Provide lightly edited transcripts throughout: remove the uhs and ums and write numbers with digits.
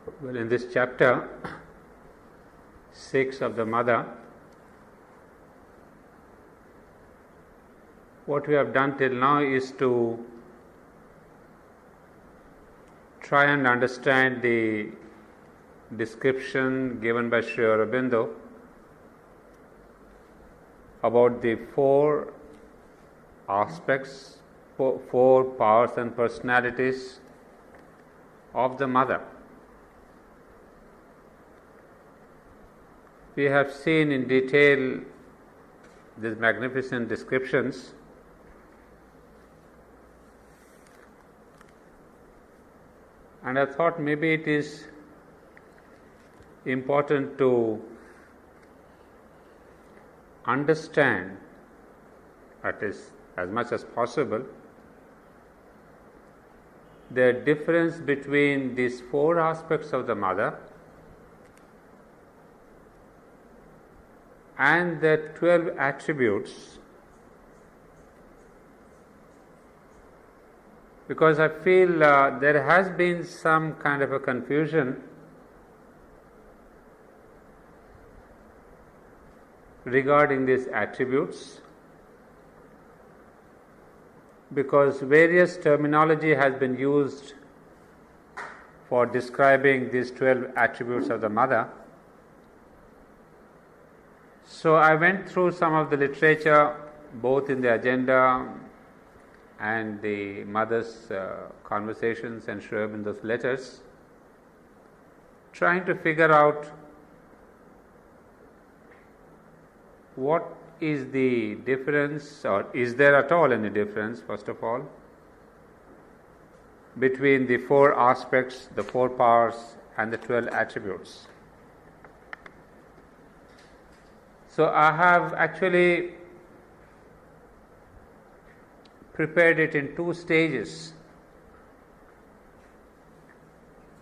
Well, in this chapter 6 of the Mother, what we have done till now is to try and understand the description given by Sri Aurobindo about the four aspects, four powers and personalities of the Mother. We have seen in detail these magnificent descriptions, and I thought maybe it is important to understand, at least as much as possible, the difference between these four aspects of the Mother and the 12 attributes, because I feel there has been some kind of a confusion regarding these attributes, because various terminology has been used for describing these 12 attributes of the Mother. So I went through some of the literature, both in the agenda and the Mother's conversations and Sri Aurobindo's letters, trying to figure out what is the difference, or is there at all any difference, first of all, between the four aspects, the four powers and the 12 attributes. So I have actually prepared it in two stages.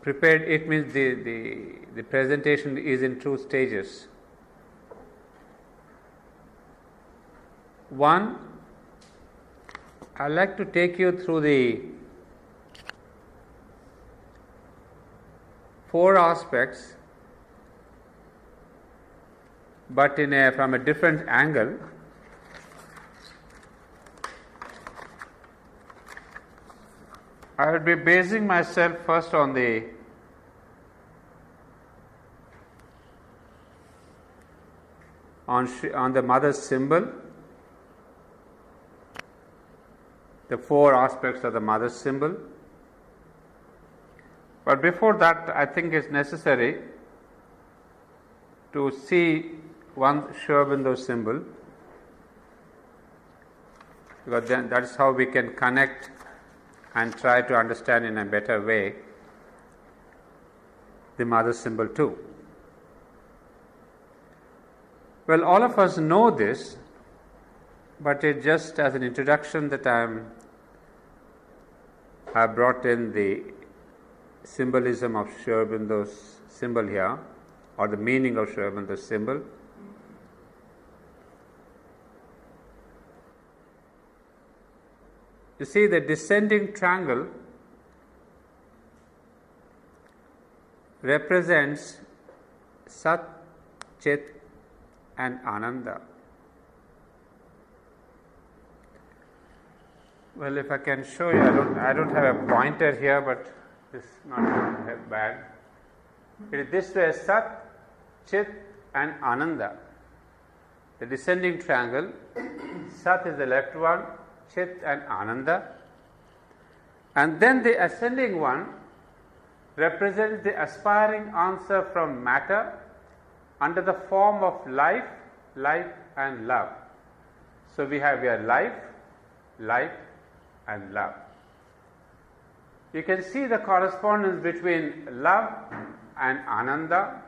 Prepared, it means the presentation is in two stages. One, I'd like to take you through the four aspects, but from a different angle. I will be basing myself first on the Mother's symbol, the four aspects of the Mother's symbol. But before that, I think it's necessary to see one Sri Aurobindo symbol, because then that is how we can connect and try to understand in a better way the Mother symbol too. Well, all of us know this, but it just as an introduction that I brought in the symbolism of Sri Aurobindo's symbol here, or the meaning of Sri Aurobindo's symbol. You see, the descending triangle represents Sat, Chit and Ananda. Well, if I can show you, I don't have a pointer here, but it's not bad. It is this way: Sat, Chit and Ananda. The descending triangle, Sat is the left one, Chit and Ananda, and then the ascending one represents the aspiring answer from matter under the form of life, light and love. So we have here life, light and love. You can see the correspondence between love and Ananda,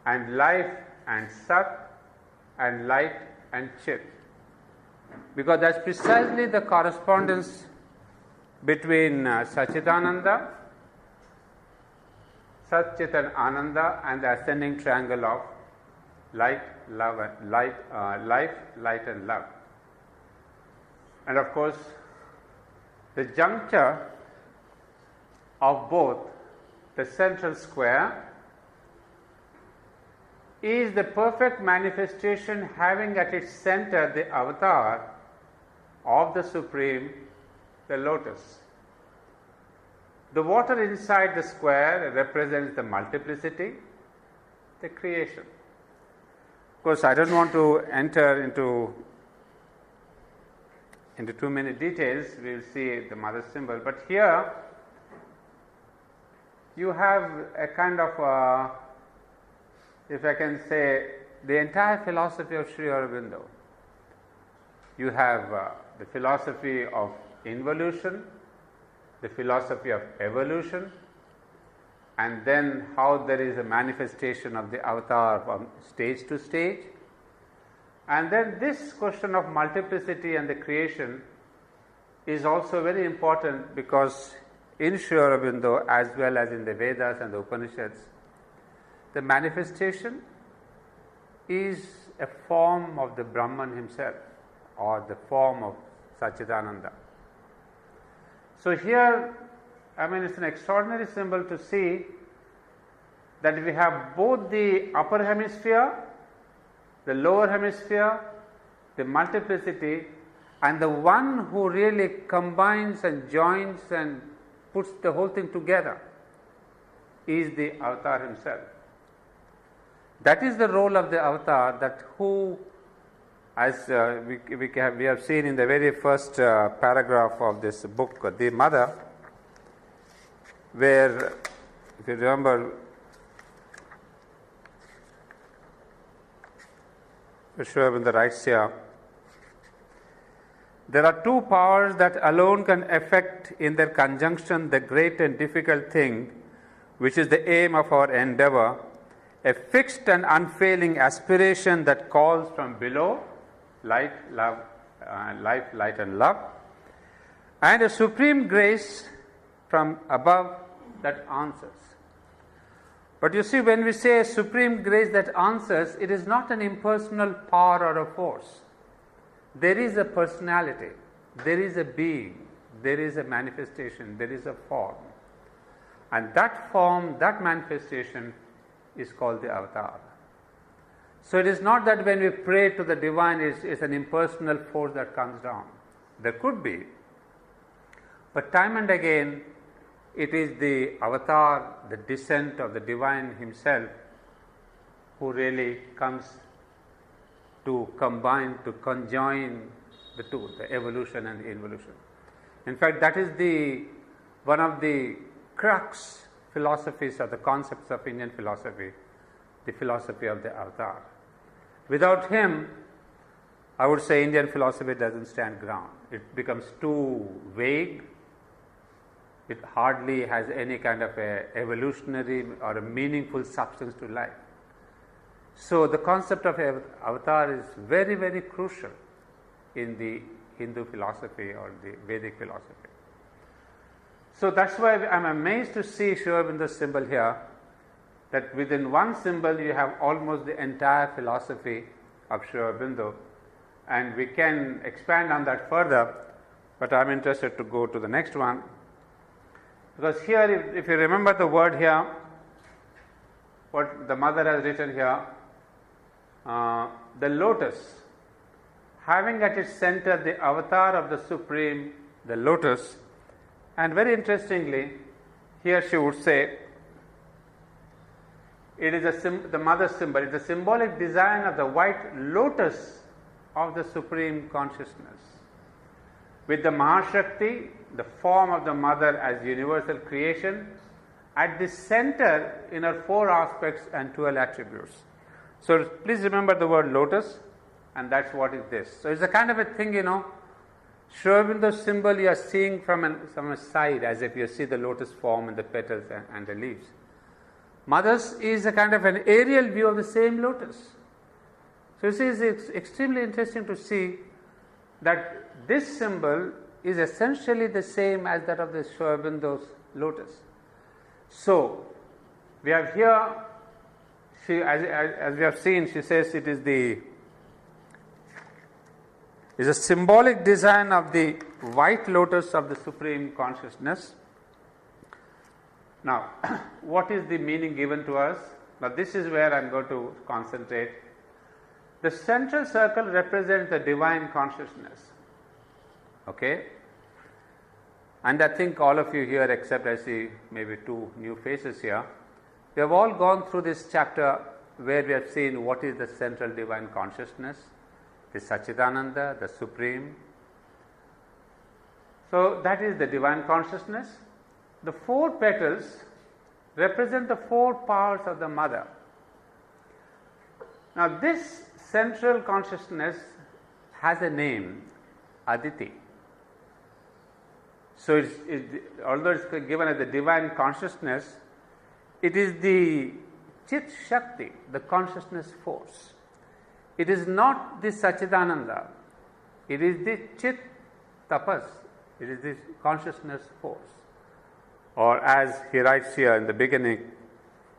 and life and Sat, and light and Chit, because that's precisely the correspondence between Satchidananda, Sat, Chit and Ananda, and the ascending triangle of light, love and life, light and love. And of course, the juncture of both the central square, is the perfect manifestation having at its center the avatar of the Supreme, the lotus. The water inside the square represents the multiplicity, the creation. Of course, I don't want to enter into too many details. We will see the mother symbol, but here you have a kind of, if I can say, the entire philosophy of Sri Aurobindo. You have the philosophy of involution, the philosophy of evolution, and then how there is a manifestation of the avatar from stage to stage. And then this question of multiplicity and the creation is also very important, because in Sri Aurobindo as well as in the Vedas and the Upanishads, the manifestation is a form of the Brahman himself, or the form of Satchidananda. So here, it's an extraordinary symbol to see that we have both the upper hemisphere, the lower hemisphere, the multiplicity, and the one who really combines and joins and puts the whole thing together is the avatar himself. That is the role of the avatar, that who, as we have seen in the very first paragraph of this book, The Mother, where, if you remember, Sri Aurobindo writes here, there are two powers that alone can effect in their conjunction the great and difficult thing, which is the aim of our endeavor, a fixed and unfailing aspiration that calls from below, light, love, life, light and love, and a supreme grace from above that answers. But you see, when we say a supreme grace that answers, it is not an impersonal power or a force. There is a personality, there is a being, there is a manifestation, there is a form. And that form, that manifestation is called the avatar. So it is not that when we pray to the divine, it's an impersonal force that comes down. There could be. But time and again, it is the avatar, the descent of the divine himself, who really comes to combine, to conjoin the two, the evolution and the involution. In fact, that is one of the crux philosophies or the concepts of Indian philosophy, the philosophy of the avatar. Without him, I would say Indian philosophy doesn't stand ground. It becomes too vague. It hardly has any kind of a evolutionary or a meaningful substance to life. So the concept of avatar is very, very crucial in the Hindu philosophy or the Vedic philosophy. So that's why I'm amazed to see Sri Aurobindo's symbol here, that within one symbol you have almost the entire philosophy of Sri Aurobindo, and we can expand on that further, but I'm interested to go to the next one. Because here, if you remember the word here, what the mother has written here, the lotus, having at its center the avatar of the Supreme, the lotus, and very interestingly, here she would say, it is the mother symbol, it is a symbolic design of the white lotus of the Supreme Consciousness. With the Mahashakti, the form of the mother as universal creation, at the center in her four aspects and 12 attributes. So please remember the word lotus, and that's what is this. So it's a kind of a thing, Sri Aurobindo's symbol you are seeing from a side, as if you see the lotus form and the petals and the leaves. Mother's is a kind of an aerial view of the same lotus. So you see, it's extremely interesting to see that this symbol is essentially the same as that of the Sri Aurobindo's lotus. So we have here, as we have seen, she says it is a symbolic design of the white lotus of the Supreme Consciousness. Now, what is the meaning given to us? Now, this is where I am going to concentrate. The central circle represents the divine consciousness. Okay? And I think all of you here, except I see maybe 2 new faces here, we have all gone through this chapter where we have seen what is the central divine consciousness, the Satchidananda, the Supreme. So, that is the divine consciousness. The 4 petals represent the 4 powers of the mother. Now, this central consciousness has a name, Aditi. So, although it is given as the divine consciousness, it is the Chit Shakti, the consciousness force. It is not the Satchidananda, it is the Chit Tapas, it is the consciousness force. Or as he writes here in the beginning,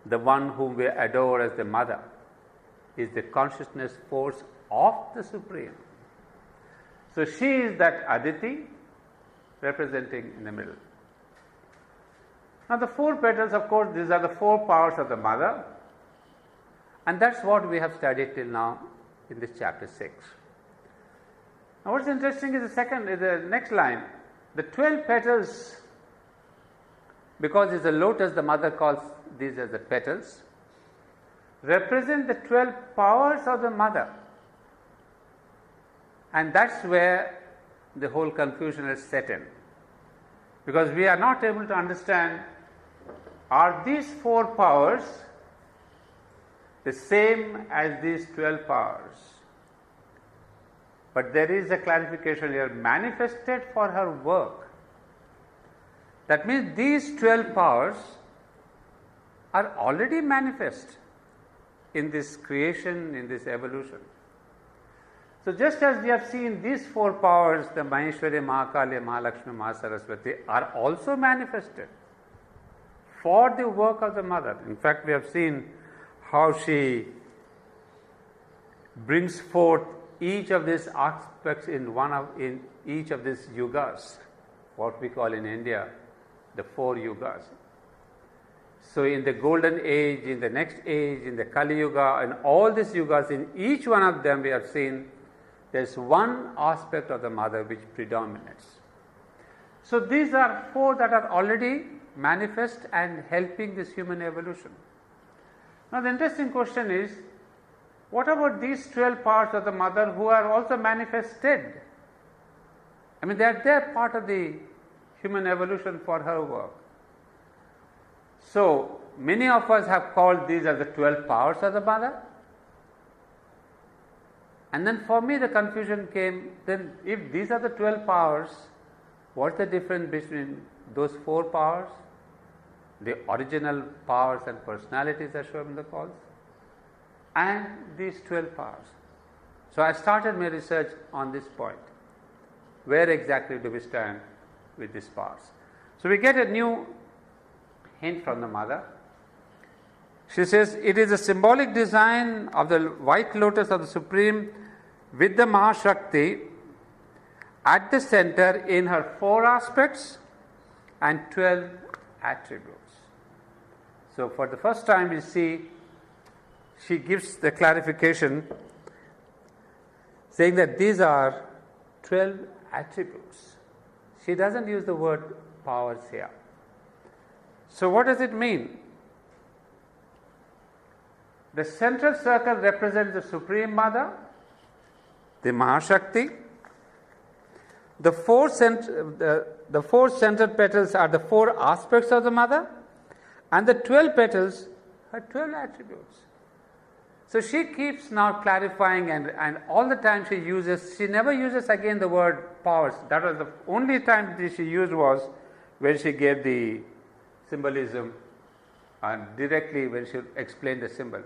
the one whom we adore as the mother is the consciousness force of the Supreme. So she is that Aditi representing in the middle. Now the 4 petals, of course, these are the 4 powers of the mother, and that's what we have studied till now in this chapter 6. Now what's interesting is the next line. The 12 petals, because it's a lotus, the mother calls these as the petals, represent the 12 powers of the mother. And that's where the whole confusion is set in. Because we are not able to understand, are these 4 powers the same as these 12 powers? But there is a clarification here, manifested for her work. That means these 12 powers are already manifest in this creation, in this evolution. So just as we have seen these 4 powers, the Maheshwari, Mahakali, Mahalakshmi, Mahasaraswati, are also manifested for the work of the mother. In fact, we have seen how she brings forth each of these aspects in each of these yugas, what we call in India the 4 yugas. So in the golden age, in the next age, in the Kali Yuga, in all these yugas, in each one of them we have seen there is one aspect of the mother which predominates. So these are 4 that are already manifest and helping this human evolution. Now the interesting question is, what about these 12 parts of the mother who are also manifested? I mean, they are part of the human evolution for her work. So many of us have called these as the 12 powers of the mother. And then for me the confusion came, then if these are the 12 powers, what's the difference between those 4 powers, the original powers and personalities as shown in the calls, and these 12 powers? So I started my research on this point. Where exactly do we stand with these powers? So we get a new hint from the mother. She says, it is a symbolic design of the white lotus of the Supreme with the Mahashakti at the center in her 4 aspects and 12 attributes. So for the first time we see she gives the clarification saying that these are 12 attributes. She doesn't use the word powers here. So what does it mean? The central circle represents the Supreme Mother, the Mahashakti. The 4 central petals are the 4 aspects of the Mother, and the 12 petals are 12 attributes. So she keeps now clarifying, and all the time she never uses again the word powers. That was the only time that she used was when she gave the symbolism and directly when she explained the symbol.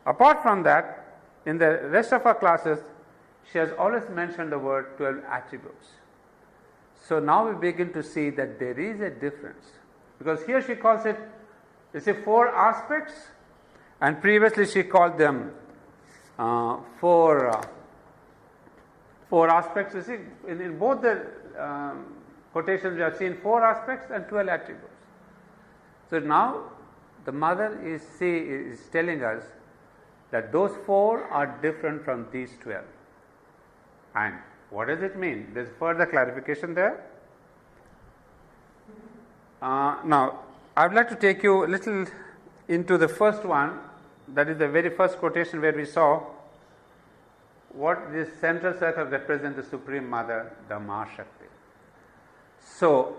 Apart from that, in the rest of her classes, she has always mentioned the word 12 attributes. So now we begin to see that there is a difference, because here she calls it, 4 aspects, and previously she called them 4 aspects. You see, in both the quotations we have seen 4 aspects and 12 attributes. So now the mother is telling us that those 4 are different from these 12. And what does it mean? There's further clarification there. Now, I would like to take you a little into the first one, that is the very first quotation where we saw what this central circle represents the Supreme Mother, the Mahashakti. So,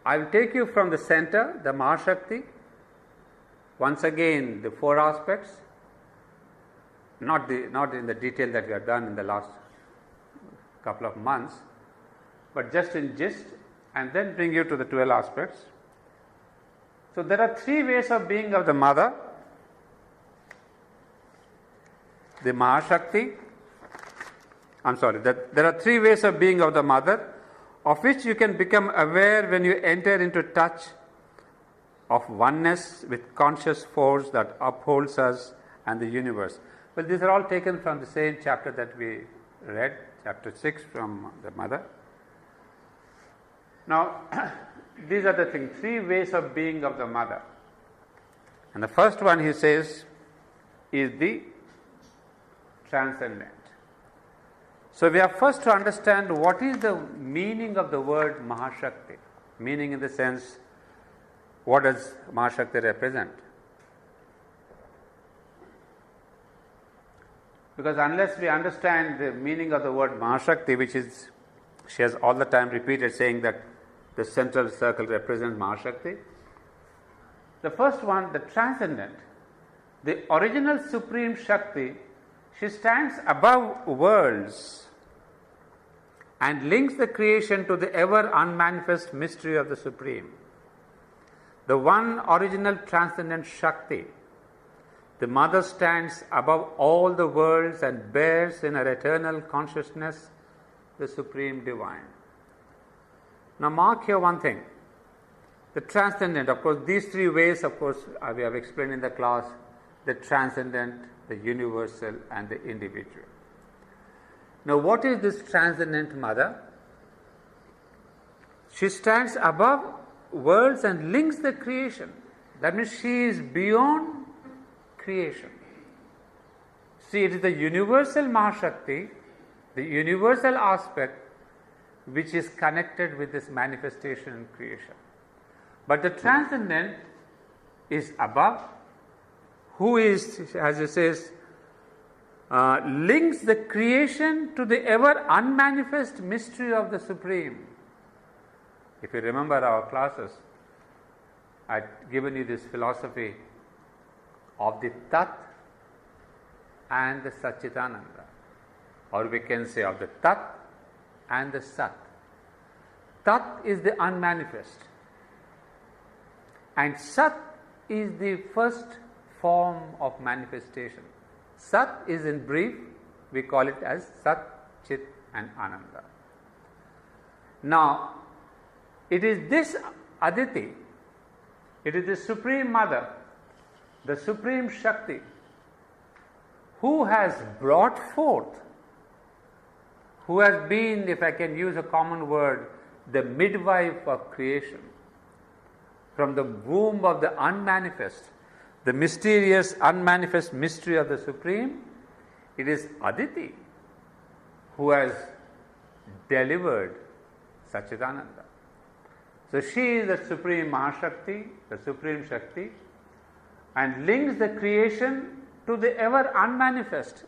I will take you from the center, the Mahashakti, once again the 4 aspects, not in the detail that we have done in the last couple of months, but just in gist, and then bring you to the 12 aspects. So there are 3 ways of being of the mother: the Mahashakti. There are 3 ways of being of the mother, of which you can become aware when you enter into touch of oneness with conscious force that upholds us and the universe. Well, these are all taken from the same chapter that we read, chapter 6 from the mother. Now, these are the things, 3 ways of being of the mother. And the first one, he says, is the transcendent. So we have first to understand what is the meaning of the word Mahashakti. Meaning in the sense, what does Mahashakti represent? Because unless we understand the meaning of the word Mahashakti, which is, she has all the time repeated saying that the central circle represents Mahashakti. The first one, the transcendent, the original Supreme Shakti, she stands above worlds and links the creation to the ever unmanifest mystery of the Supreme. The one original transcendent Shakti, the mother stands above all the worlds and bears in her eternal consciousness the Supreme Divine. Now mark here one thing. The transcendent, of course, these 3 ways, of course, we have explained in the class: the transcendent, the universal, and the individual. Now, what is this transcendent mother? She stands above worlds and links the creation. That means she is beyond creation. See, it is the universal Mahashakti, the universal aspect, which is connected with this manifestation and creation. But the transcendent is above, who is, as it says, links the creation to the ever unmanifest mystery of the Supreme. If you remember our classes, I had given you this philosophy of the Tat and the Satchitananda, or we can say of the Tat and the Sat. Tat is the unmanifest, and Sat is the first form of manifestation. Sat is, in brief, we call it as Sat, Chit and Ananda. Now, it is this Aditi, it is the Supreme Mother, the Supreme Shakti, who has brought forth, who has been, if I can use a common word, the midwife of creation. From the womb of the unmanifest, the mysterious unmanifest mystery of the Supreme, it is Aditi who has delivered Satchidananda. So she is the Supreme Mahashakti, the Supreme Shakti, and links the creation to the ever unmanifest.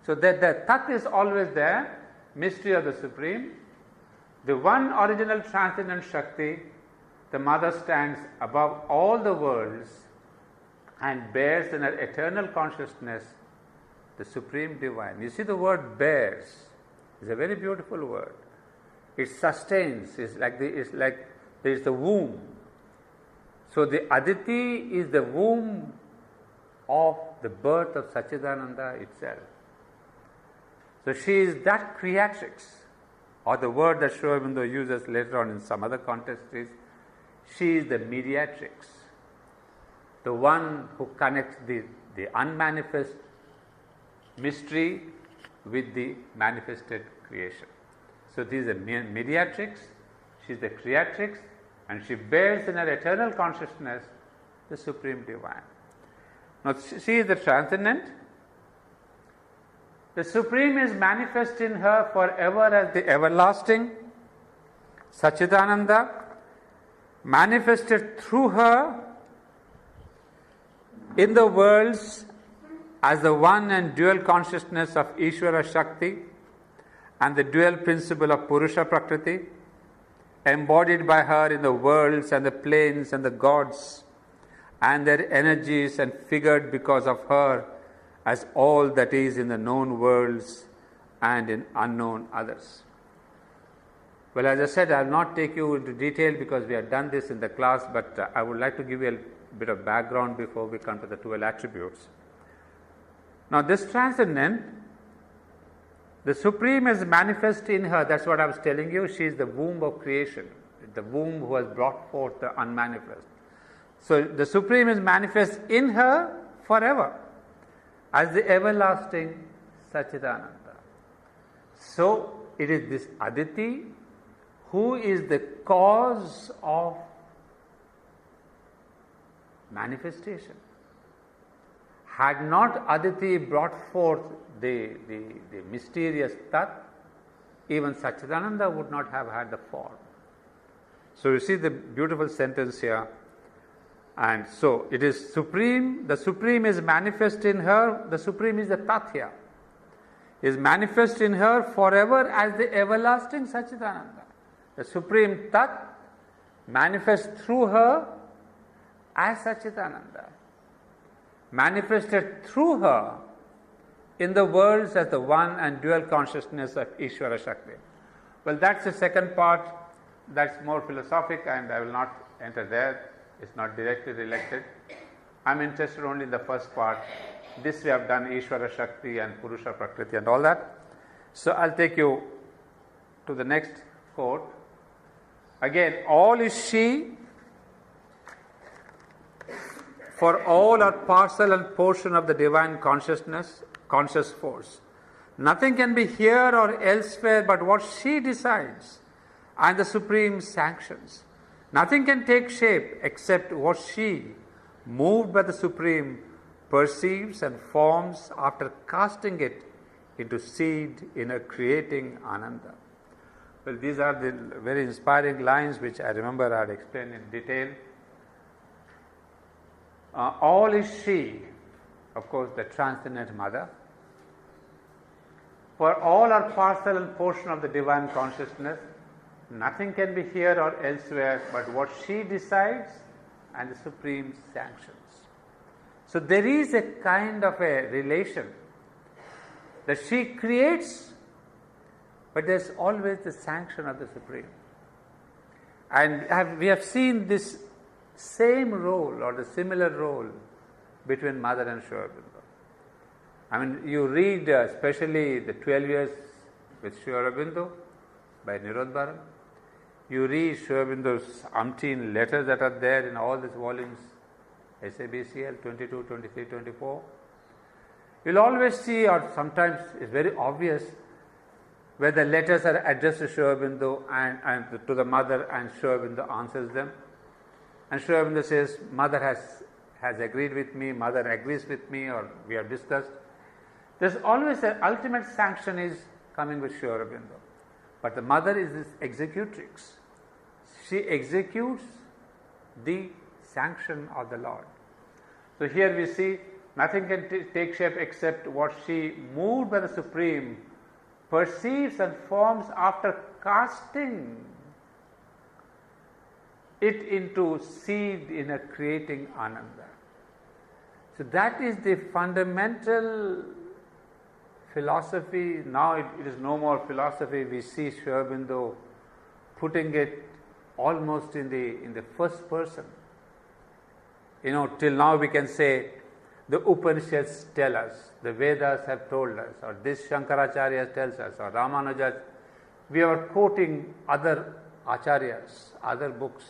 So that the Tat is always there, mystery of the Supreme. The one original transcendent Shakti, the mother stands above all the worlds and bears in her eternal consciousness the Supreme Divine. You see, the word bears is a very beautiful word. It sustains, it's like there is the womb. So the Aditi is the womb of the birth of Satchidananda itself. So she is that creatrix, or the word that Aurobindo uses later on in some other context is, she is the mediatrix, the one who connects the unmanifest mystery with the manifested creation. So this is a mediatrix, she is the creatrix, and she bears in her eternal consciousness the Supreme Divine. Now she is the transcendent. The Supreme is manifest in her forever as the everlasting Satchidananda, manifested through her in the worlds as the one and dual consciousness of Ishvara Shakti and the dual principle of Purusha Prakriti, embodied by her in the worlds and the planes and the gods and their energies, and figured because of her as all that is in the known worlds and in unknown others. Well, as I said, I will not take you into detail because we have done this in the class, but I would like to give you a bit of background before we come to the 12 attributes. Now, this transcendent, the Supreme is manifest in her. That's what I was telling you. She is the womb of creation, the womb who has brought forth the unmanifest. So, the Supreme is manifest in her forever as the everlasting Satchidananda. So, it is this Aditi who is the cause of manifestation. Had not Aditi brought forth the mysterious Tat, even Satchidananda would not have had the form. So you see the beautiful sentence here. And so it is Supreme, the Supreme is manifest in her, the Supreme is the Tat here, is manifest in her forever as the everlasting Satchidananda. The Supreme Tat manifests through her as Satchidananda, manifested through her in the worlds as the one and dual consciousness of Ishvara Shakti. Well, that's the second part, that's more philosophic, and I will not enter there. It's not directly related. I'm interested only in the first part. This we have done Ishvara Shakti and Purusha Prakriti and all that. So I'll take you to the next quote. Again, all is she, for all are parcel and portion of the divine consciousness, conscious force. Nothing can be here or elsewhere but what she decides and the Supreme sanctions. Nothing can take shape except what she, moved by the Supreme, perceives and forms after casting it into seed in a creating Ananda. Well, these are the very inspiring lines which I remember I had explained in detail. All is she, of course, the transcendent Mother. For all are parcel and portion of the divine consciousness. Nothing can be here or elsewhere but what she decides and the Supreme sanctions. So there is a kind of a relation that she creates, but there's always the sanction of the Supreme. And we have seen this same role or the similar role between Mother and Sri Aurobindo. I mean, you read especially the 12 years with Sri Aurobindo by Nirodharan. You read Sri Aurobindo's umpteen letters that are there in all these volumes, SABCL 22, 23, 24. You'll always see, or sometimes it's very obvious, where the letters are addressed to Sri Aurobindo and to the Mother, and Sri Aurobindo answers them. And Sri Aurobindo says, Mother has agreed with me, Mother agrees with me, or we have discussed. There's always an ultimate sanction is coming with Sri Aurobindo. But the Mother is this executrix. She executes the sanction of the Lord. So here we see nothing can take shape except what she, moved by the Supreme, perceives and forms after casting it into seed in a creating Ananda. So that is the fundamental philosophy. Now it is no more philosophy. We see Sri Aurobindo putting it almost in the first person. You know, till now we can say the Upanishads tell us, the Vedas have told us, or this Shankaracharya tells us, or Ramanuja. We are quoting other acharyas, other books.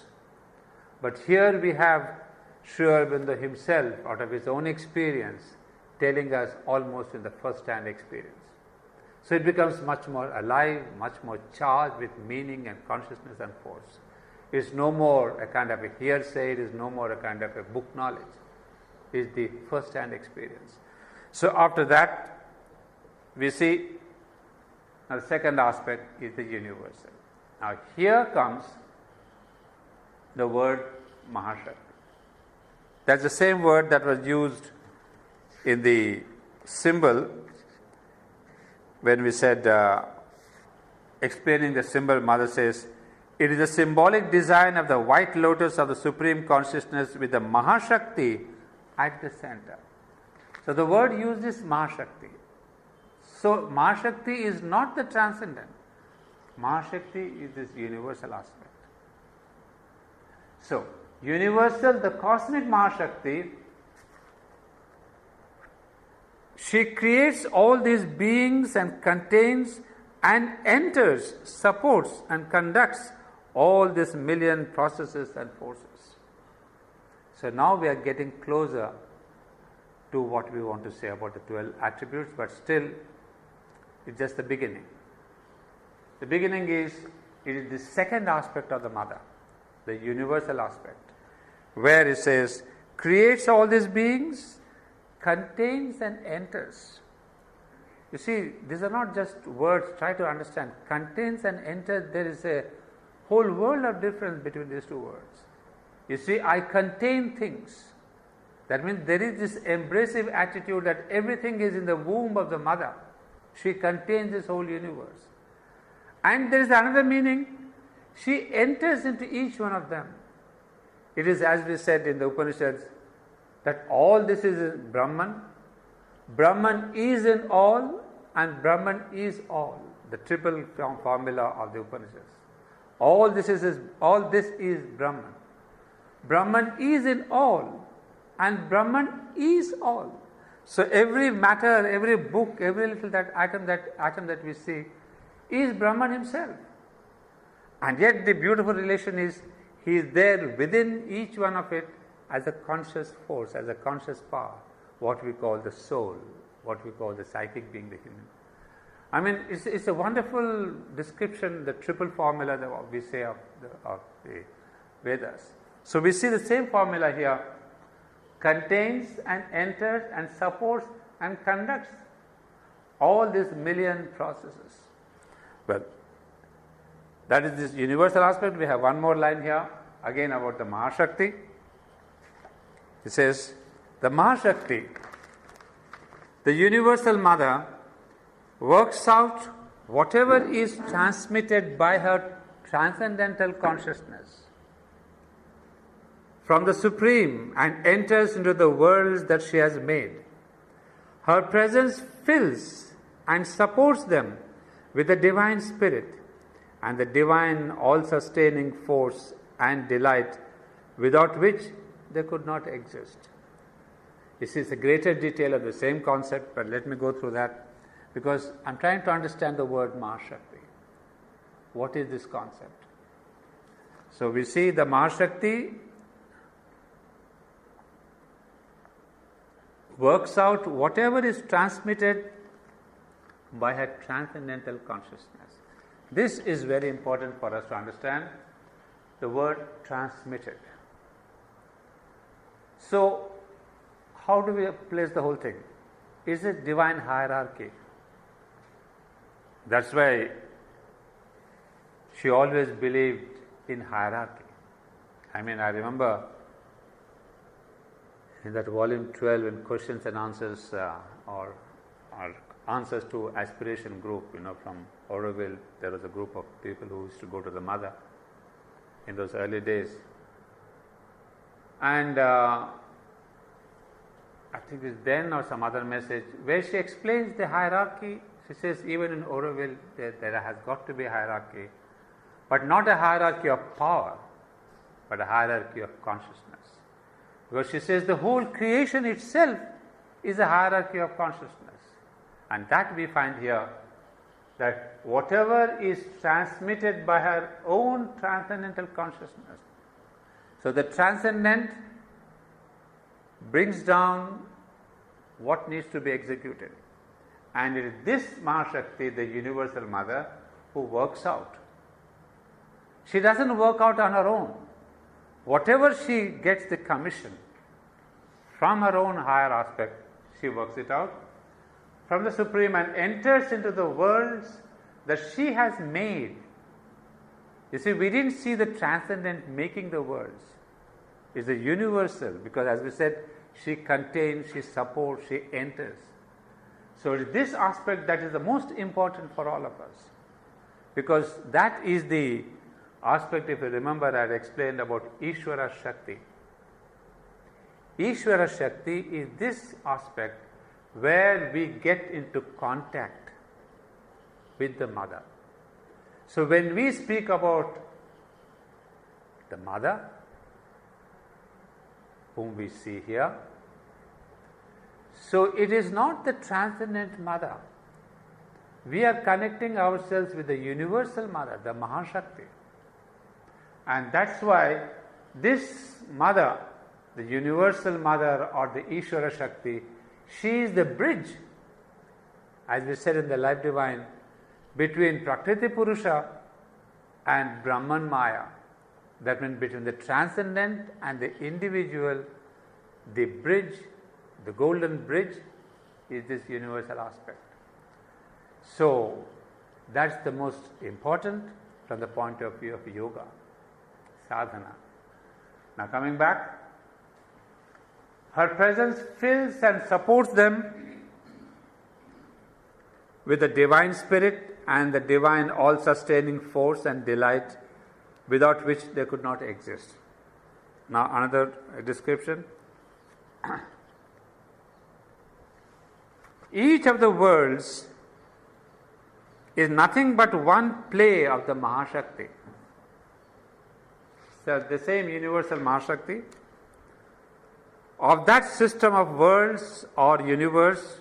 But here we have Sri Aurobindo himself, out of his own experience, telling us almost in the first-hand experience. So it becomes much more alive, much more charged with meaning and consciousness and force. is no more a kind of a hearsay, it is no more a kind of a book knowledge. It is the first-hand experience. So after that, we see now the second aspect is the universal. Now here comes the word Mahashakti. That's the same word that was used in the symbol when we said, explaining the symbol, Mother says, it is a symbolic design of the white lotus of the Supreme Consciousness with the Mahashakti at the center. So the word used is Mahashakti. So Mahashakti is not the transcendent. Mahashakti is this universal aspect. So, universal, the cosmic Mahashakti, she creates all these beings and contains and enters, supports and conducts all these million processes and forces. So now we are getting closer to what we want to say about the 12 attributes, but still it's just the beginning. The beginning is, it is the second aspect of the Mother, the universal aspect, where it says, creates all these beings, contains and enters. You see, these are not just words, try to understand. Contains and enters, there is a whole world of difference between these two words. You see, I contain things. That means there is this embracive attitude that everything is in the womb of the Mother. She contains this whole universe. And there is another meaning, she enters into each one of them. It is as we said in the Upanishads, that all this is Brahman. Brahman is in all and Brahman is all. The triple formula of the Upanishads. All this is Brahman. Brahman is in all and Brahman is all. So every matter, every book, every little atom that we see is Brahman himself. And yet the beautiful relation is, he is there within each one of it as a conscious force, as a conscious power, what we call the soul, what we call the psychic being, the human. I mean, it's a wonderful description, the triple formula that we say of the Vedas. So we see the same formula here, contains and enters and supports and conducts all these million processes. Well, that is this universal aspect. We have one more line here, again about the Mahashakti. It says, the Mahashakti, the universal Mother, works out whatever is transmitted by her transcendental consciousness from the Supreme and enters into the worlds that she has made. Her presence fills and supports them with the Divine Spirit and the divine all-sustaining force and delight without which they could not exist. This is a greater detail of the same concept, but let me go through that because I'm trying to understand the word Mahashakti. What is this concept? So we see the Mahashakti works out whatever is transmitted by her transcendental consciousness. This is very important for us to understand the word transmitted. So, how do we place the whole thing? Is it divine hierarchy? That's why she always believed in hierarchy. I mean, I remember in that volume 12 in questions and answers or answers to aspiration group, from Aurobindo, there was a group of people who used to go to the Mother in those early days. And I think it's then or some other message where she explains the hierarchy. She says even in Aurobindo there has got to be a hierarchy, but not a hierarchy of power, but a hierarchy of consciousness. Because she says the whole creation itself is a hierarchy of consciousness. And that we find here, that whatever is transmitted by her own transcendental consciousness. So the transcendent brings down what needs to be executed. And it is this Mahashakti, the universal Mother, who works out. She doesn't work out on her own. Whatever she gets the commission from her own higher aspect, she works it out from the Supreme and enters into the worlds that she has made. You see, we didn't see the transcendent making the worlds. It's the universal, because as we said, she contains, she supports, she enters. So it's this aspect that is the most important for all of us, because that is the aspect, if you remember, I had explained about Ishvara Shakti. Ishvara Shakti is this aspect where we get into contact with the Mother. So when we speak about the Mother, whom we see here, so it is not the transcendent Mother. We are connecting ourselves with the universal Mother, the Mahashakti. And that's why this Mother, the universal Mother or the Ishvara Shakti, she is the bridge, as we said in the Life Divine, between Prakriti Purusha and Brahman Maya. That means between the transcendent and the individual, the bridge, the golden bridge, is this universal aspect. So that's the most important from the point of view of yoga, sadhana. Now coming back, her presence fills and supports them with the divine spirit and the divine all-sustaining force and delight, without which they could not exist. Now another description. Each of the worlds is nothing but one play of the Mahashakti. So the same universal Mahashakti, of that system of worlds or universe,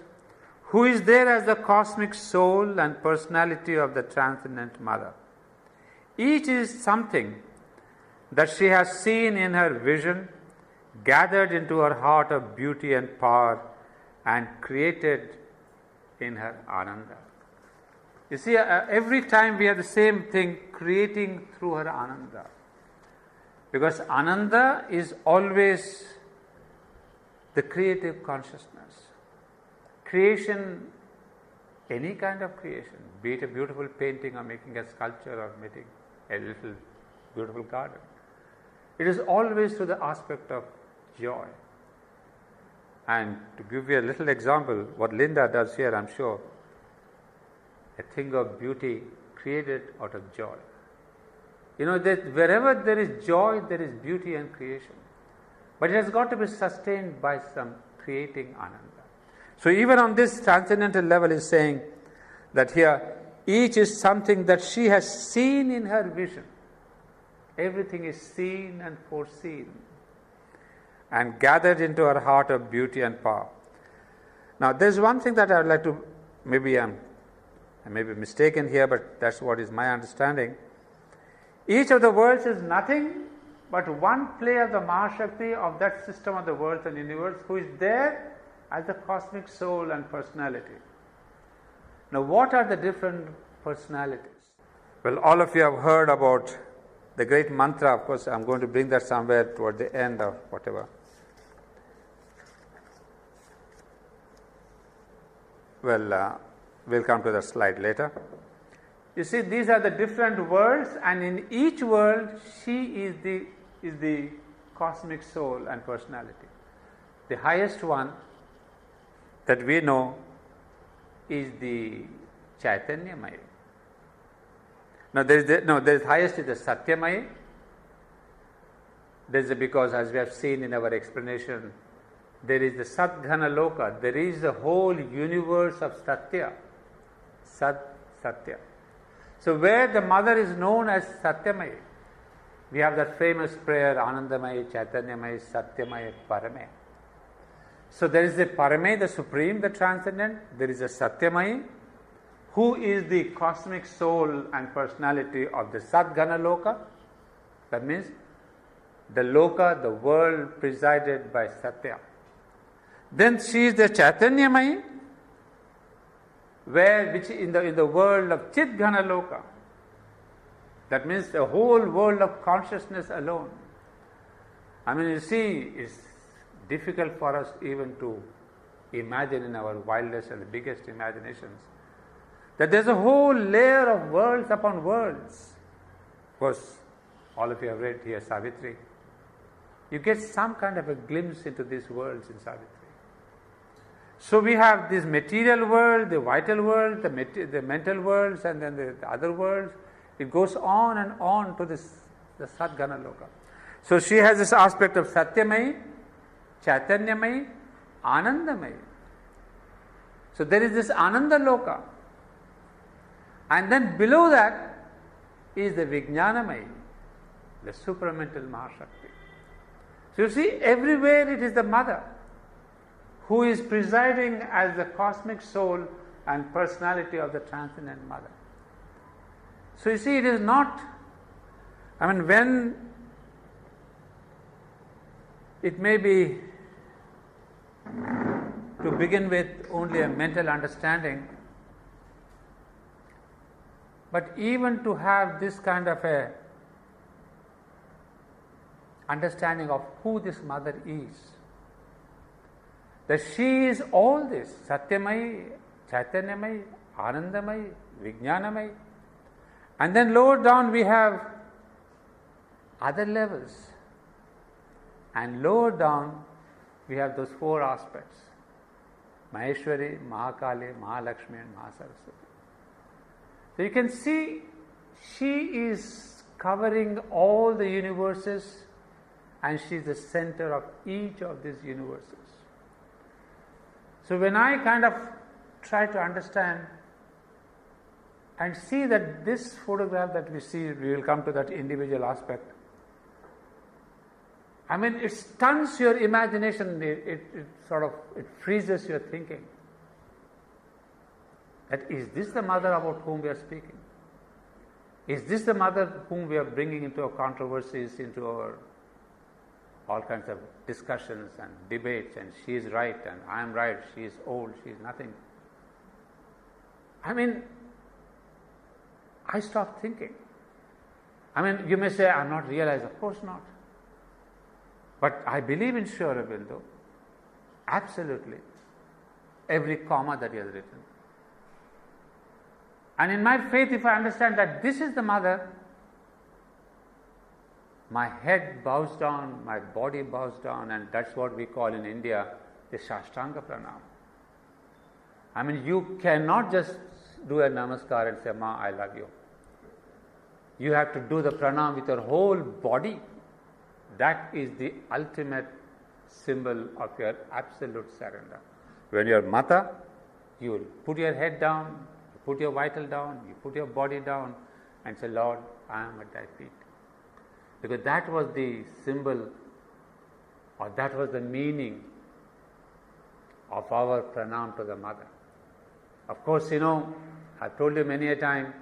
who is there as the cosmic soul and personality of the transcendent Mother. Each is something that she has seen in her vision, gathered into her heart of beauty and power, and created in her Ananda. You see, every time we have the same thing, creating through her Ananda. Because Ananda is always the creative consciousness. Creation, any kind of creation, be it a beautiful painting or making a sculpture or making a little beautiful garden, it is always through the aspect of joy. And to give you a little example, what Linda does here, I'm sure, a thing of beauty created out of joy. You know that wherever there is joy, there is beauty and creation. But it has got to be sustained by some creating Ananda. So even on this transcendental level is saying that here, each is something that she has seen in her vision. Everything is seen and foreseen and gathered into her heart of beauty and power. Now there's one thing that I would like to, maybe I may be mistaken here, but that's what is my understanding. Each of the worlds is nothing but one play of the Mahashakti of that system of the worlds and universe, who is there as the cosmic soul and personality. Now what are the different personalities? Well, all of you have heard about the great mantra. Of course, I'm going to bring that somewhere toward the end of whatever. Well, we'll come to that slide later. You see, these are the different worlds, and in each world, she is the cosmic soul and personality. The highest one that we know is the Chaitanyamaya. Now, there is highest is the Satyamaya. There is because, as we have seen in our explanation, there is the Sadghana Loka. There is the whole universe of Satya. Satya. So where the Mother is known as Satyamaya, we have that famous prayer, Anandamaya, Chaitanyamaya, Satyamaya, Paramaya. So there is the Paramaya, the Supreme, the Transcendent. There is a Satyamaya, who is the cosmic soul and personality of the Sadghana Loka. That means the Loka, the world presided by Satya. Then she is the Chaitanyamaya, which in the world of Chidghana Loka, That means the whole world of consciousness alone. I mean, you see, it's difficult for us even to imagine in our wildest and biggest imaginations that there's a whole layer of worlds upon worlds. Of course, all of you have read here Savitri. You get some kind of a glimpse into these worlds in Savitri. So we have this material world, the vital world, the mental worlds, and then the other worlds. It goes on and on to the Sadgana Loka. So she has this aspect of Satyamai, Chaitanyamai, Anandamai. So there is this Ananda Loka. And then below that is the Vijnanamai, the supramental Mahashakti. So you see, everywhere it is the mother who is presiding as the cosmic soul and personality of the transcendent mother. So you see, it is not, when it may be to begin with only a mental understanding, but even to have this kind of a understanding of who this mother is, that she is all this, Satyamai, Chaitanyamai, Anandamai, Vijnanamai. And then lower down we have other levels. And lower down we have those four aspects: Maheshwari, Mahakali, Mahalakshmi and Mahasaraswati. So you can see she is covering all the universes and she is the center of each of these universes. So when I kind of try to understand and see that this photograph that we see, we will come to that individual aspect. It stuns your imagination, it freezes your thinking. That is this the mother about whom we are speaking? Is this the mother whom we are bringing into our controversies, into our all kinds of discussions and debates, and she is right and I am right, she is old, she is nothing? I stopped thinking. You may say, I am not realized. Of course not. But I believe in Sri Aurobindo, absolutely, every comma that he has written. And in my faith, if I understand that this is the mother, my head bows down, my body bows down, and that's what we call in India the Shashtanga Pranam. You cannot just do a namaskar and say, Ma, I love you. You have to do the pranam with your whole body. That is the ultimate symbol of your absolute surrender. When you are Mata, you will put your head down, you put your vital down, you put your body down and say, Lord, I am at thy feet. Because that was the symbol, or that was the meaning of our pranam to the mother. Of course, I've told you many a time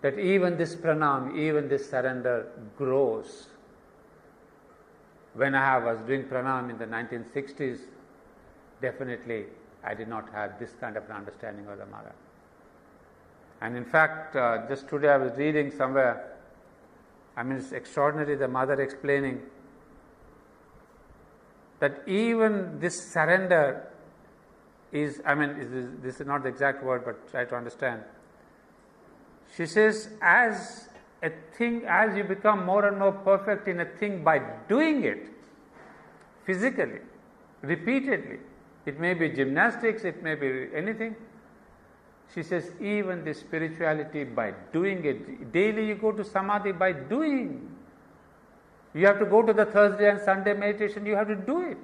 that even this pranam, even this surrender grows. When I was doing pranam in the 1960s, definitely I did not have this kind of an understanding of the mother. And in fact, just today I was reading somewhere, it's extraordinary, the mother explaining that even this surrender is, this is not the exact word, but try to understand. She says, as you become more and more perfect in a thing by doing it physically, repeatedly, it may be gymnastics, it may be anything. She says, even the spirituality by doing it, daily you go to samadhi by doing. You have to go to the Thursday and Sunday meditation, you have to do it.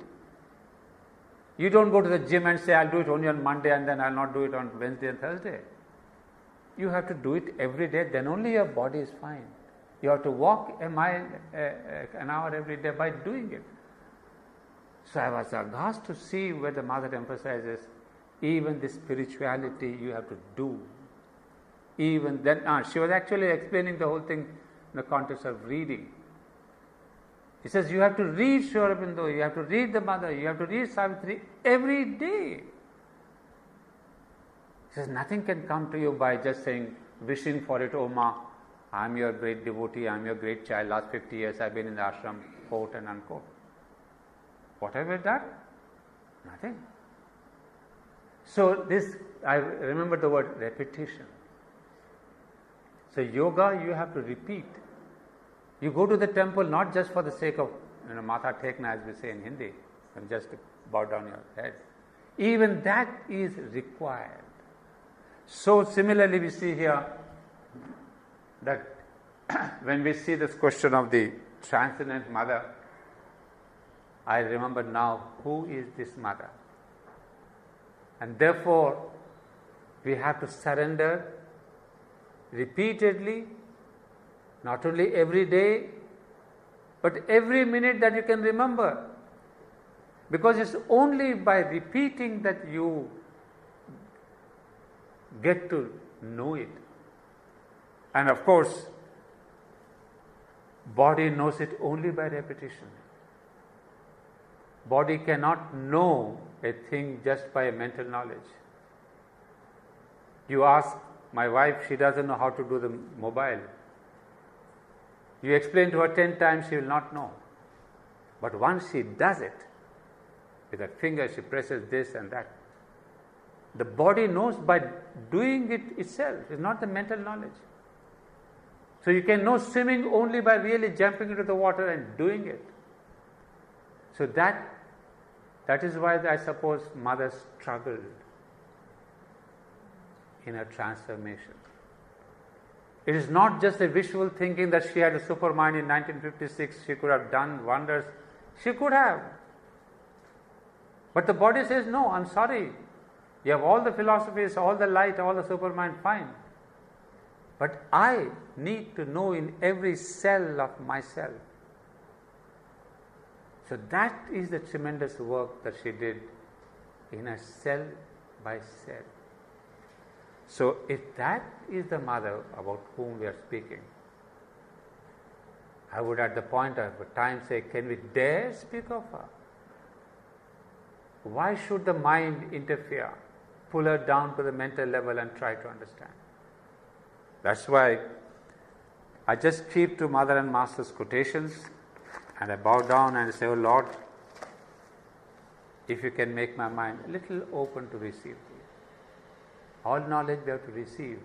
You don't go to the gym and say, I'll do it only on Monday and then I'll not do it on Wednesday and Thursday. You have to do it every day, then only your body is fine. You have to walk a mile, an hour every day by doing it. So I was aghast to see where the mother emphasizes, even the spirituality you have to do. Even then, she was actually explaining the whole thing in the context of reading. He says, you have to read Sri Aurobindo, you have to read the mother, you have to read Savitri every day. He says, nothing can come to you by just saying, wishing for it, oh Ma, I'm your great devotee, I'm your great child, last 50 years I've been in the ashram, quote and unquote. What have I done? Nothing. So this, I remember the word repetition. So yoga, you have to repeat. You go to the temple not just for the sake of, matha tekna, as we say in Hindi, and just to bow down your head. Even that is required. So similarly we see here that when we see this question of the transcendent mother, I remember now who is this mother. And therefore, we have to surrender repeatedly, not only every day, but every minute that you can remember. Because it's only by repeating that you get to know it. And of course, body knows it only by repetition. Body cannot know a thing just by mental knowledge. You ask my wife, she doesn't know how to do the mobile. You explain to her 10 times, she will not know. But once she does it, with her finger she presses this and that. The body knows by doing it itself, it's not the mental knowledge. So you can know swimming only by really jumping into the water and doing it. So that is why I suppose mother struggled in her transformation. It is not just a wishful thinking that she had a super mind in 1956, she could have done wonders. She could have. But the body says, no, I'm sorry. You have all the philosophies, all the light, all the super mind, fine. But I need to know in every cell of myself. So that is the tremendous work that she did in a cell by cell. So if that is the mother about whom we are speaking, I would at the point of time say, can we dare speak of her? Why should the mind interfere, pull her down to the mental level and try to understand? That's why I just keep to Mother and Master's quotations and I bow down and say, oh Lord, if you can make my mind a little open to receive thee. All knowledge we have to receive.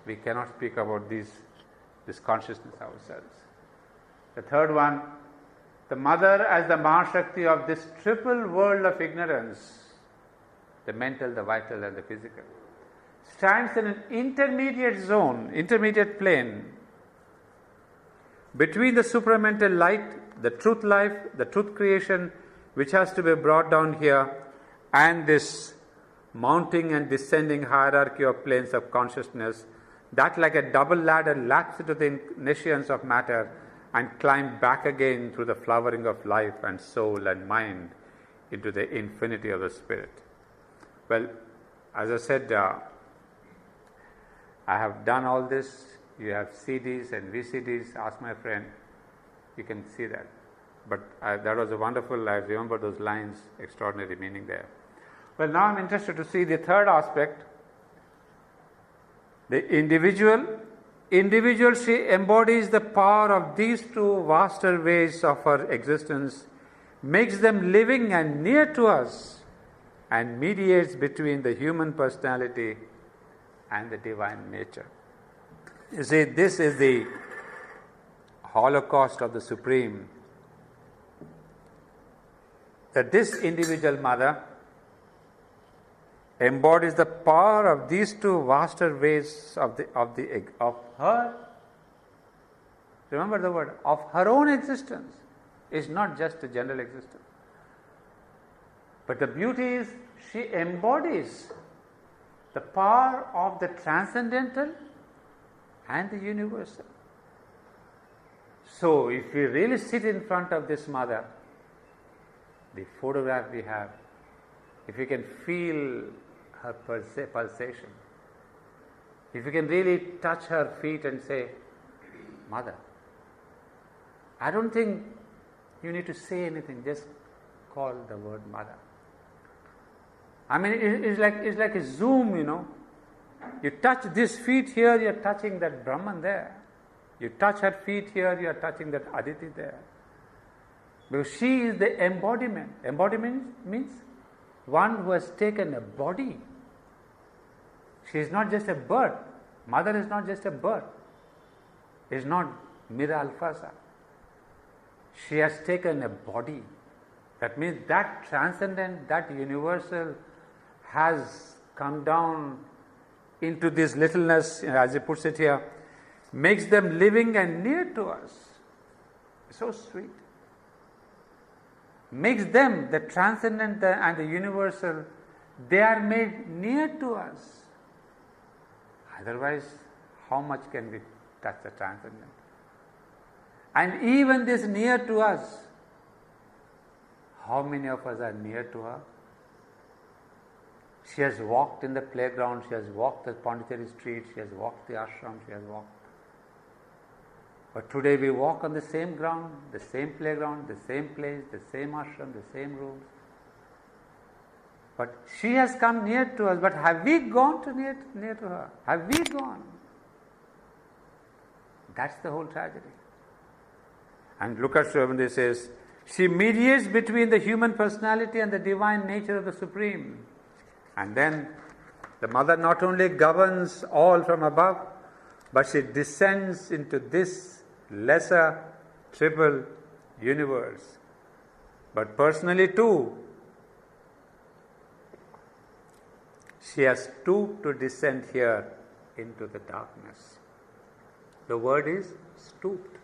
We cannot speak about this consciousness ourselves. The third one, the mother as the Mahashakti of this triple world of ignorance, the mental, the vital and the physical, stands in an intermediate zone, intermediate plane between the supramental light, the truth life, the truth creation which has to be brought down here, and this mounting and descending hierarchy of planes of consciousness that like a double ladder laps into the nescience of matter and climb back again through the flowering of life and soul and mind into the infinity of the spirit. Well, as I said, I have done all this. You have CDs and VCDs. Ask my friend, you can see that. But that was a wonderful, I remember those lines, extraordinary meaning there. Well, now I'm interested to see the third aspect. The individual, she embodies the power of these two vaster ways of her existence, makes them living and near to us, and mediates between the human personality and the divine nature. You see, this is the holocaust of the Supreme, that this individual mother embodies the power of these two vaster ways of her. Remember the word of her own existence is not just a general existence. But the beauty is she embodies the power of the transcendental and the universal. So if we really sit in front of this mother, the photograph we have, if we can feel her pulsation, if you can really touch her feet and say, Mother, I don't think you need to say anything, just call the word Mother. I mean, it's like a zoom, You touch this feet here, you're touching that Brahman there. You touch her feet here, you are touching that Aditi there. Because she is the embodiment. Embodiment means one who has taken a body. She is not just a bird. Mother is not just a bird. Is not Mirra Alfasa. She has taken a body. That means that transcendent, that universal has come down into this littleness, as he puts it here, makes them living and near to us. So sweet. Makes them, the transcendent and the universal, they are made near to us. Otherwise, how much can we touch the transcendent? And even this near to us, how many of us are near to her? She has walked in the playground, she has walked the Pondicherry street, she has walked the ashram, she has walked. But today we walk on the same ground, the same playground, the same place, the same ashram, the same rooms. But she has come near to us, but have we gone to near to her? Have we gone? That's the whole tragedy. And look at Aurobindo, he says, she mediates between the human personality and the divine nature of the Supreme. And then the mother not only governs all from above, but she descends into this lesser triple universe. But personally too, she has stooped to descend here into the darkness. The word is stooped.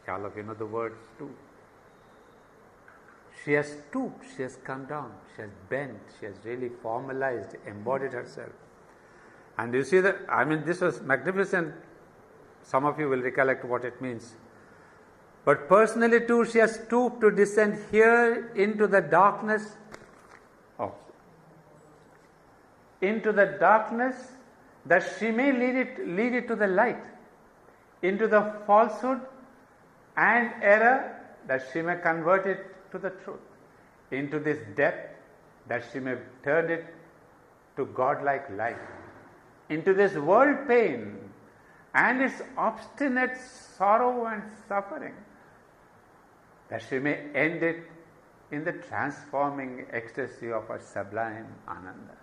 All of you know the word stoop. She has stooped, she has come down, she has bent, she has really formalized, embodied herself. And you see that, this was magnificent. Some of you will recollect what it means. But personally too, she has stooped to descend here into the darkness. Into the darkness, that she may lead it to the light. Into the falsehood and error, that she may convert it to the truth. Into this depth, that she may turn it to God-like light. Into this world pain and its obstinate sorrow and suffering, that she may end it in the transforming ecstasy of her sublime Ananda.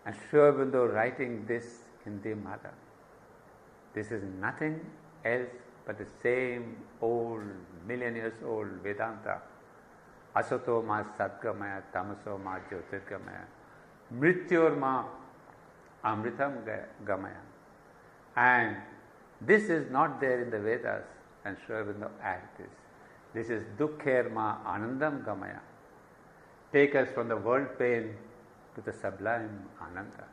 And Aurobindo writing this in the Mother, this is nothing else but the same old, million years old Vedanta. Asato ma sadgamaya, tamaso ma jyotirgamaya, mrityor ma amritam gamaya. And this is not there in the Vedas, and Aurobindo adds this. This is dukkher ma anandam gamaya. Take us from the world pain to the sublime Ananda.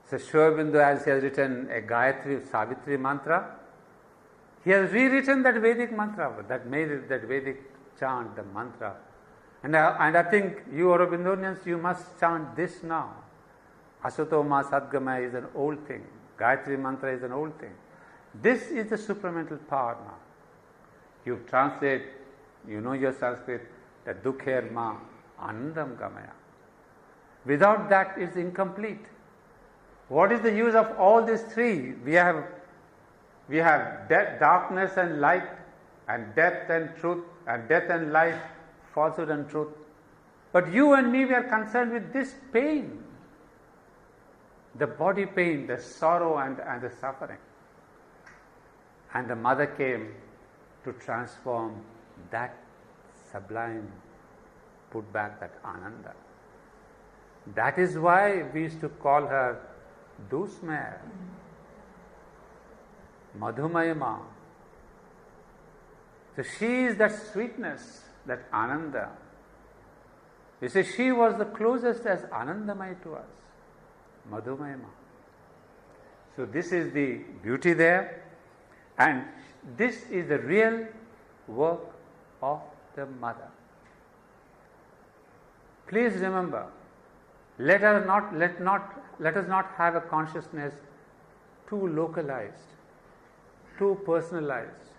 So Aurobindo, as he has written a Gayatri Savitri mantra, he has rewritten that Vedic mantra, that Vedic chant, the mantra. And I think you Aurobindonians, you must chant this now. Asato ma sadgamaya is an old thing. Gayatri mantra is an old thing. This is the supramental power now. You translate, you know your Sanskrit, that dukkher ma anandam gamaya. Without that, it's incomplete. What is the use of all these three? We have darkness and light, and death and truth, and death and life, falsehood and truth. But you and me, we are concerned with this pain, the body pain, the sorrow and the suffering. And the Mother came to transform that sublime, put back that Ananda. That is why we used to call her Dusmaya, Madhumayama. So she is that sweetness, that Ananda. You see, she was the closest as Anandamaya to us, Madhumayama. So this is the beauty there, and this is the real work of the Mother. Please remember, let us not have a consciousness too localized, too personalized.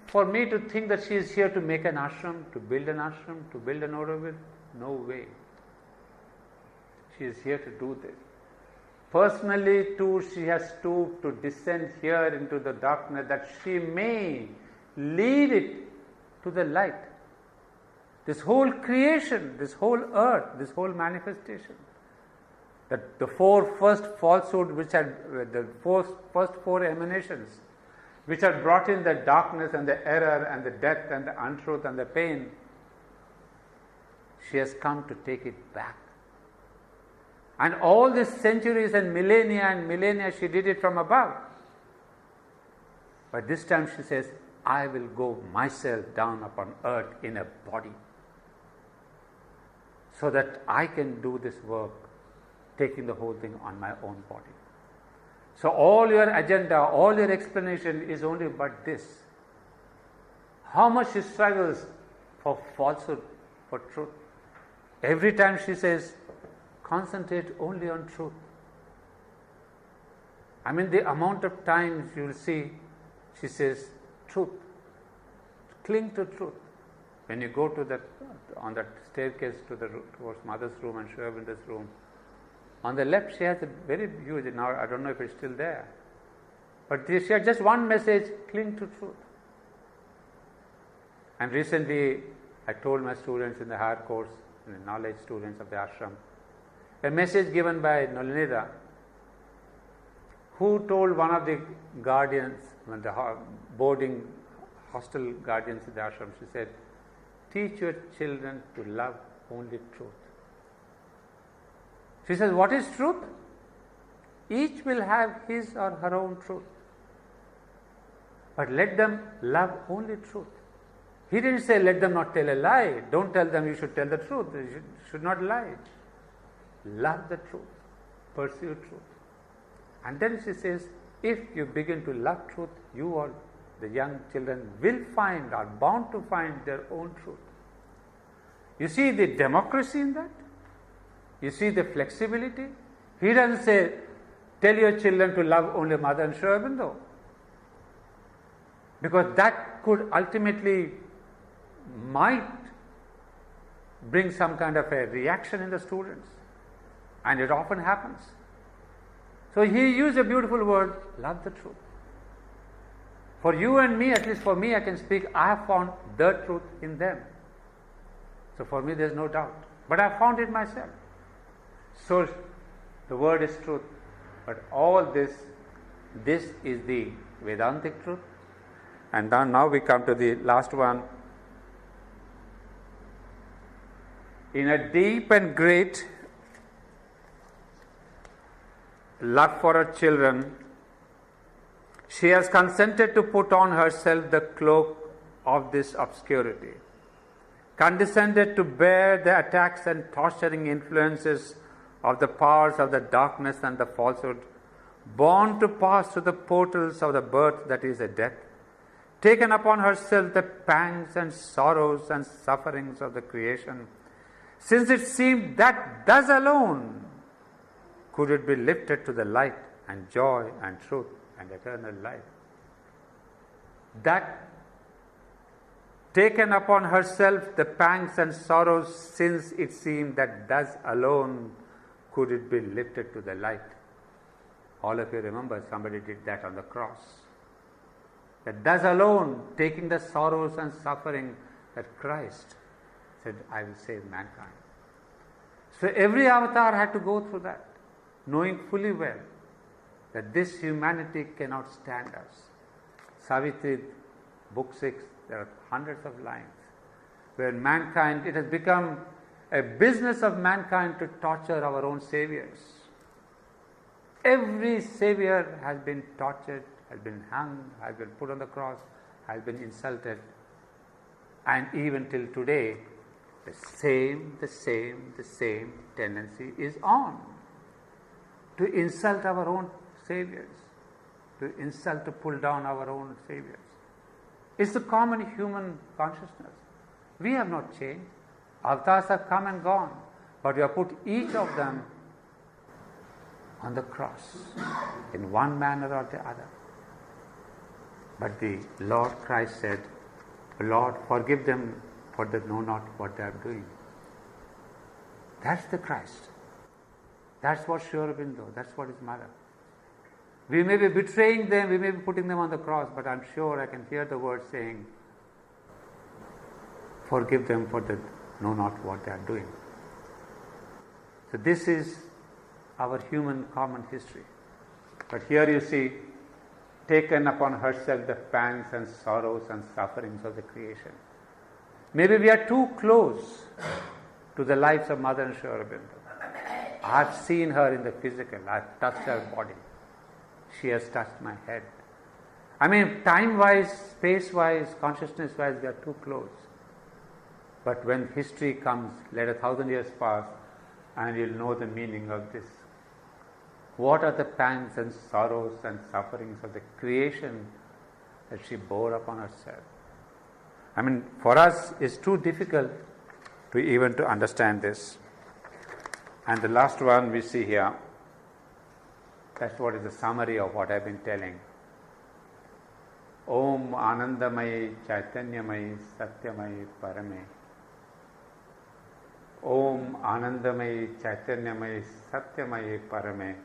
For me to think that she is here to make an ashram, to build an Aurobindo, no way. She is here to do this. Personally too, she has stooped to descend here into the darkness that she may lead it to the light. This whole creation, this whole earth, this whole manifestation, that the first falsehood which had, the first four emanations, which had brought in the darkness and the error and the death and the untruth and the pain, she has come to take it back. And all these centuries and millennia, she did it from above. But this time she says, I will go myself down upon earth in a body, so that I can do this work, taking the whole thing on my own body. So all your agenda, all your explanation is only but this. How much she struggles for falsehood, for truth. Every time she says, concentrate only on truth. I mean, the amount of times you will see, she says, truth. Cling to truth. When you go to that, on that staircase towards mother's room and Aurobindo room, on the left she has a very huge, now I don't know if it's still there, but she has just one message, cling to truth. And recently I told my students in the higher course, in the knowledge students of the ashram, a message given by Nolinida, who told one of the guardians, the boarding hostel guardians in the ashram, she said, teach your children to love only truth. She says, what is truth? Each will have his or her own truth. But let them love only truth. He didn't say let them not tell a lie. Don't tell them you should tell the truth. You should not lie. Love the truth. Pursue truth. And then she says, if you begin to love truth, you or the young children will find, are bound to find their own truth. You see the democracy in that? You see the flexibility? He doesn't say, tell your children to love only mother and Aurobindo. Because that could ultimately might bring some kind of a reaction in the students. And it often happens. So he used a beautiful word, love the truth. For you and me, at least for me, I can speak, I have found the truth in them. So for me there is no doubt. But I found it myself. So the word is truth. But all this is the Vedantic truth. And now we come to the last one. In a deep and great love for her children, she has consented to put on herself the cloak of this obscurity, condescended to bear the attacks and torturing influences of the powers of the darkness and the falsehood, born to pass through the portals of the birth that is a death, taken upon herself the pangs and sorrows and sufferings of the creation, since it seemed that thus alone could it be lifted to the light and joy and truth and eternal life. That taken upon herself the pangs and sorrows, since it seemed that thus alone could it be lifted to the light. All of you remember somebody did that on the cross. That thus alone, taking the sorrows and suffering, that Christ said, I will save mankind. So every avatar had to go through that, knowing fully well that this humanity cannot stand us. Savitri, book 6, there are hundreds of lines where mankind, it has become a business of mankind to torture our own saviors. Every savior has been tortured, has been hung, has been put on the cross, has been insulted. And even till today, the same tendency is on. To insult our own saviors, to insult, to pull down our own saviors. It's the common human consciousness. We have not changed. Avatars have come and gone, but we have put each of them on the cross in one manner or the other. But the Lord Christ said, Lord, forgive them, for they know not what they are doing. That's the Christ. That's what Sri Aurobindo, that's what is mother. We may be betraying them, we may be putting them on the cross, but I'm sure I can hear the words saying, forgive them for they know not what they are doing. So this is our human common history. But here you see, taken upon herself the pangs and sorrows and sufferings of the creation. Maybe we are too close to the lives of Mother and Sri Aurobindo. I have seen her in the physical, I have touched her body. She has touched my head. I mean, time-wise, space-wise, consciousness-wise, we are too close. But when history comes, let 1,000 years pass, and you'll know the meaning of this. What are the pangs and sorrows and sufferings of the creation that she bore upon herself? I mean, for us, it's too difficult to even to understand this. And the last one we see here, that's what is the summary of what I've been telling. Om Anandamayi Chaitanyamayi Satyamayi Parame. Om Anandamayi Chaitanyamayi Satyamayi Parame.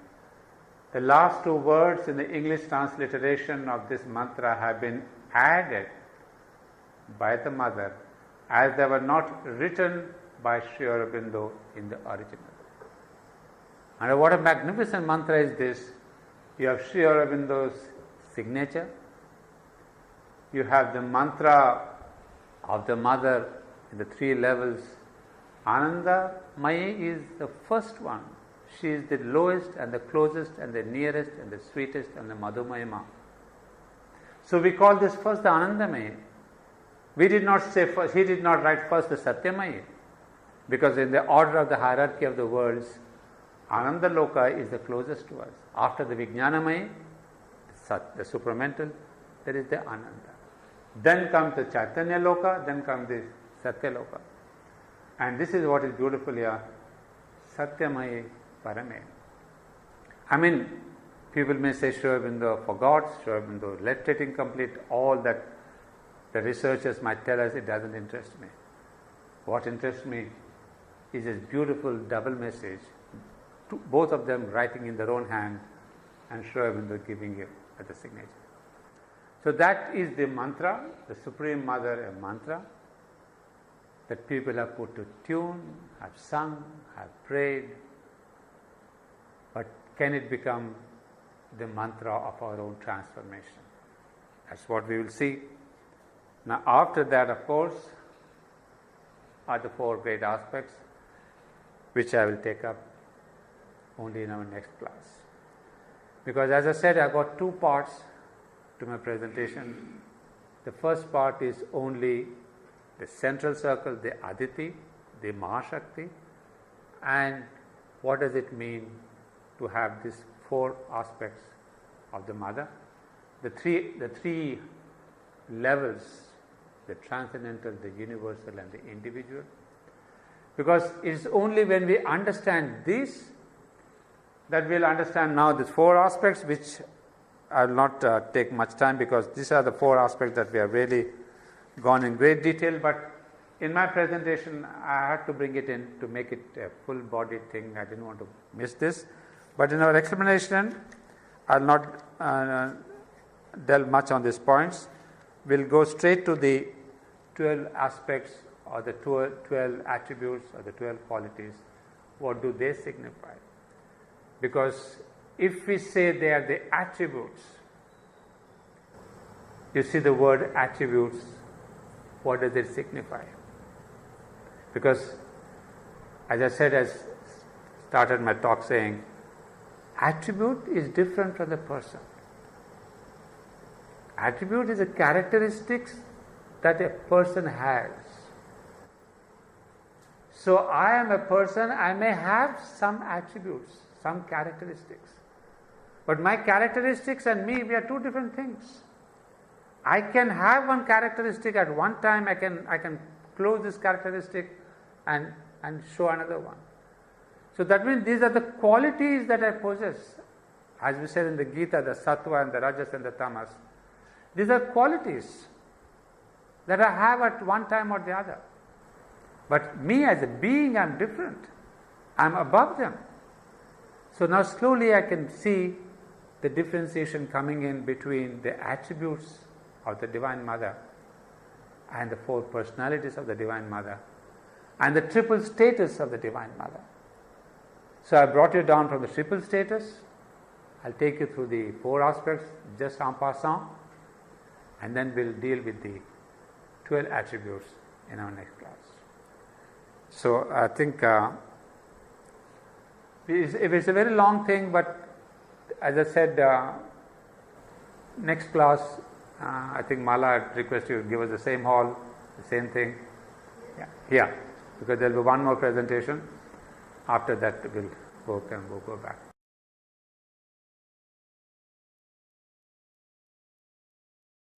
The last two words in the English transliteration of this mantra have been added by the mother as they were not written by Sri Aurobindo in the original. And what a magnificent mantra is this. You have Sri Aurobindo's signature, you have the mantra of the mother in the three levels. Ananda Mayi is the first one. She is the lowest and the closest and the nearest and the sweetest and the Madhumayama. So we call this first the Anandamayi. We did not say first, he did not write first the Satyamayi, because in the order of the hierarchy of the worlds, Ananda Loka is the closest to us. After the Vijnanamayi, the supramental, there is the Ananda. Then comes the Chaitanya Loka, then comes the Satya Loka. And this is what is beautiful here, Satyamayi Parame. I mean, people may say Sri Aurobindo forgot, Sri Aurobindo left it incomplete, all that the researchers might tell us, it doesn't interest me. What interests me is this beautiful double message, both of them writing in their own hand and Sri Aurobindo giving it as a signature. So that is the mantra, the Supreme Mother, a mantra that people have put to tune, have sung, have prayed. But can it become the mantra of our own transformation? That's what we will see. Now after that, of course, are the four great aspects, which I will take up only in our next class. Because as I said, I've got two parts to my presentation. The first part is only the central circle, the Aditi, the Mahashakti, and what does it mean to have these four aspects of the mother. The three levels, the transcendental, the universal and the individual. Because it is only when we understand this that we'll understand now these four aspects, which I will not take much time, because these are the four aspects that we have really gone in great detail. But in my presentation, I had to bring it in to make it a full body thing. I didn't want to miss this. But in our explanation, I will not delve much on these points. We'll go straight to the 12 aspects or the 12 attributes or the 12 qualities. What do they signify? Because if we say they are the attributes, you see the word attributes, what does it signify? Because as I said, I started my talk saying, attribute is different from the person. Attribute is a characteristics that a person has. So I am a person, I may have some attributes, some characteristics. But my characteristics and me, we are two different things. I can have one characteristic at one time, I can close this characteristic and show another one. So that means these are the qualities that I possess. As we said in the Gita, the Sattva and the Rajas and the Tamas. These are qualities that I have at one time or the other. But me as a being, I am different. I am above them. So now slowly I can see the differentiation coming in between the attributes of the Divine Mother and the four personalities of the Divine Mother and the triple status of the Divine Mother. So I brought you down from the triple status. I'll take you through the four aspects just en passant, and then we'll deal with the 12 attributes in our next class. So I think it's a very long thing, but as I said, next class, I think Mala request you to give us the same hall, the same thing. Yeah, because there will be one more presentation. After that, we'll go back.